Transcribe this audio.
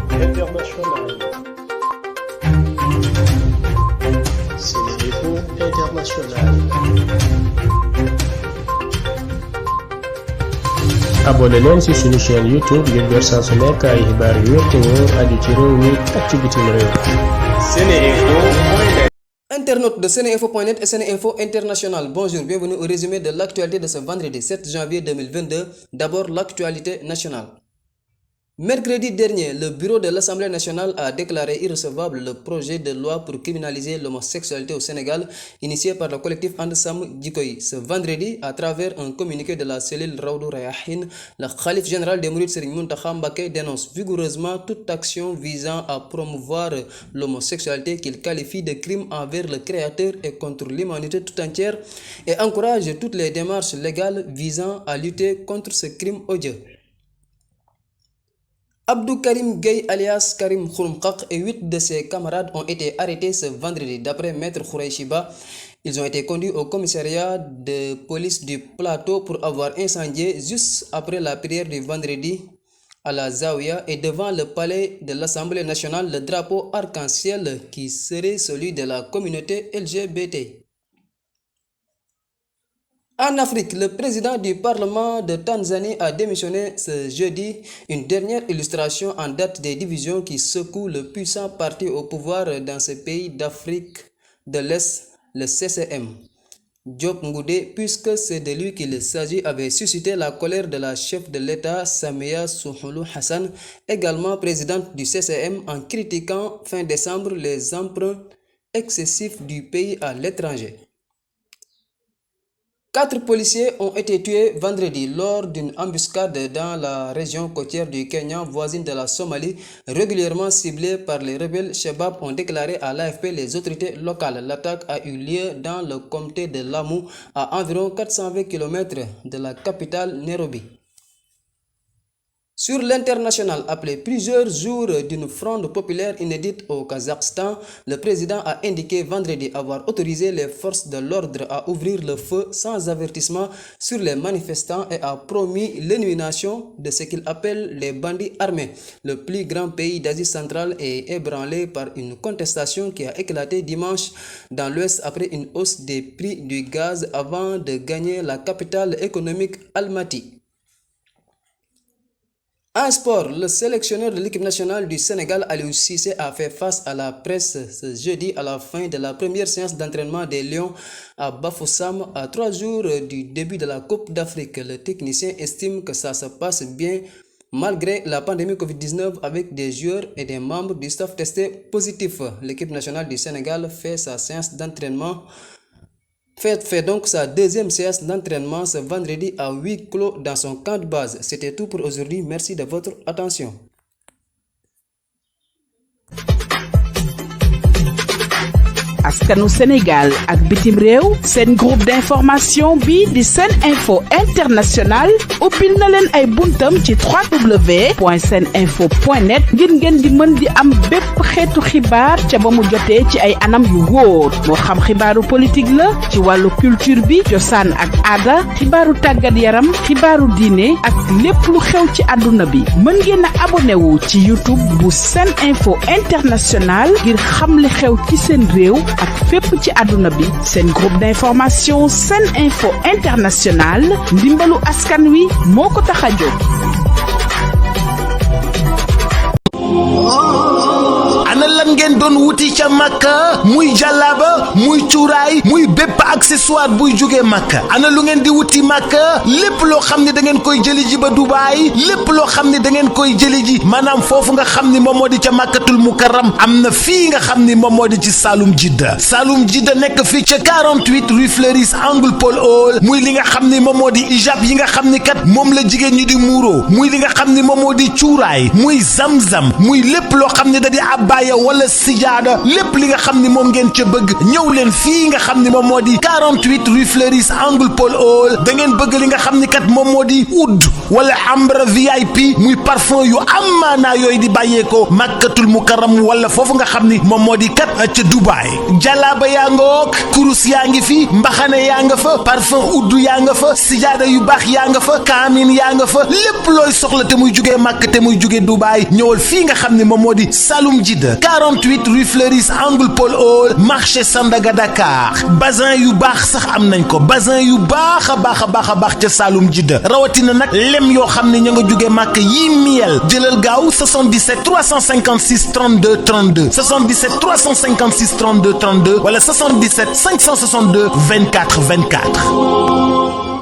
International. SeneInfo International. abonné leen ci suñu chaîne YouTube ngir jot saa su nekk ay xibaar yu wér te wóor aju ci réew mi ak ci bitim réew. SeneInfo.net. Internautes de SeneInfo.net et SeneInfo International, bonjour, bienvenue au résumé de l'actualité de ce vendredi 7 janvier 2022. D'abord, l'actualité nationale. Mercredi dernier, le bureau de l'Assemblée nationale a déclaré irrecevable le projet de loi pour criminaliser l'homosexualité au Sénégal, initié par le collectif And Samm Jikko Yi. Ce vendredi, à travers un communiqué de la cellule Rawdou Rayaahin, le khalife général des Mourides Serigne Mountakha Mbacké dénonce vigoureusement toute action visant à promouvoir l'homosexualité qu'il qualifie de crime envers le Créateur et contre l'humanité tout entière, et encourage toutes les démarches légales visant à lutter contre ce crime odieux. Abdou Karim Gueye alias Karim Xurum Xaq et 8 de ses camarades ont été arrêtés ce vendredi. D'après Maître Khoureychi Ba, ils ont été conduits au commissariat de police du Plateau pour avoir incendié juste après la prière du vendredi à la Zawiya et devant le palais de l'Assemblée nationale le drapeau arc-en-ciel qui serait celui de la communauté LGBT. En Afrique, le président du Parlement de Tanzanie a démissionné ce jeudi, une dernière illustration en date des divisions qui secouent le puissant parti au pouvoir dans ce pays d'Afrique de l'Est, le CCM. Diop Ngoudé, puisque c'est de lui qu'il s'agit, avait suscité la colère de la chef de l'État Samia Suluhu Hassan, également présidente du CCM, en critiquant fin décembre les emprunts excessifs du pays à l'étranger. 4 policiers ont été tués vendredi lors d'une embuscade dans la région côtière du Kenya, voisine de la Somalie, régulièrement ciblée par les rebelles Shabab, ont déclaré à l'AFP les autorités locales. L'attaque a eu lieu dans le comté de Lamu, à environ 420 km de la capitale Nairobi. Sur l'international, après plusieurs jours d'une fronde populaire inédite au Kazakhstan, le président a indiqué vendredi avoir autorisé les forces de l'ordre à ouvrir le feu sans avertissement sur les manifestants et a promis l'élimination de ce qu'il appelle les bandits armés. Le plus grand pays d'Asie centrale est ébranlé par une contestation qui a éclaté dimanche dans l'Ouest après une hausse des prix du gaz avant de gagner la capitale économique Almaty. En sport, le sélectionneur de l'équipe nationale du Sénégal, Aliou Cissé, a fait face à la presse ce jeudi à la fin de la première séance d'entraînement des Lions à Bafoussam, à 3 jours du début de la Coupe d'Afrique. Le technicien estime que ça se passe bien malgré la pandémie Covid-19 avec des joueurs et des membres du staff testés positifs. L'équipe nationale du Sénégal fait donc sa deuxième séance d'entraînement ce vendredi à huis clos dans son camp de base. C'était tout pour aujourd'hui. Merci de votre attention. askanu Sénégal ak bitim réew seen groupe d'information bi di SeneInfo International ubbil na leen ay buntam ci www.seneinfo.net ngir ngeen di mën di am bépp xeetu xibaar ca ba mu jotee ci ay anam yu wóor moo xam xibaaru politique la ci wàllu culture bi cosaan ak aada xibaaru tàggat yaram xibaaru diine ak lépp lu xew ci àdduna bi mën ngeen a abonné wu ci YouTube bu SeneInfo International ngir xam li xew ci seen réew ak fépp ci àdduna bi. seen groupe d'information SeneInfo International ndimbalu askan wi moo ko tax a jóg. ana lan ngeen doon wuti ca Makka muy jàllaaba muy cuuraay muy bépp accessoire buy jógee Makka ana lu ngeen di wuti Makka lépp loo xam ne da ngeen koy jëli ji ba Dubaay lépp loo xam ne da ngeen koy jëli ji maanaam foofu nga xam ni moom moo di ca Makkatul Mukarram am na fii nga xam ni moom moo di ci Saloum Jidda nekk fii ca 48 rue Fleuris angle Paul Hall muy li nga xam ni moom moo di ijab yi nga xam ni kat moom la jigéen ñi di muuro muy li nga xam ni moom moo di cuuraay muy zamzam muy lépp loo xam ne da di abbaaya wala sijaada lépp li nga xam ni moom ngeen ca bëgg ñëw leen fii nga xam ni moom moo di 48 rue Fleuris angle Paul Hall. da ngeen bëgg li nga xam ni kat moom moo di oud wala ambre VIP muy parfum yu amaanaa yooyu di bàyyeekoo Makkatul Mukarram wala foofu nga xam ni moom moo di kat ca Dubaay. jalaaba yaa nga wook kurus yaa ngi fi mbaxane yaa nga fa parfum oud yaa nga fa sijaada yu baax yaa nga fa kaamin yaa nga fa lépp looy soxla te muy jugee Makka te muy jugee Dubaay ñëwal fii nga xam ni moom moo di Saloum Jidda 48 rue Fleuris angle Paul Hall marché Sandaga Dakar. bazin yu baax sax am nañ ko bazin yu baax a baax ca Saloum Jidda rawatina nag lem yoo xam ne ña nga jugee Makka yii miel jëlal gaaw 77 356 32 32 77 356 32 32 wala 77 562 24 24.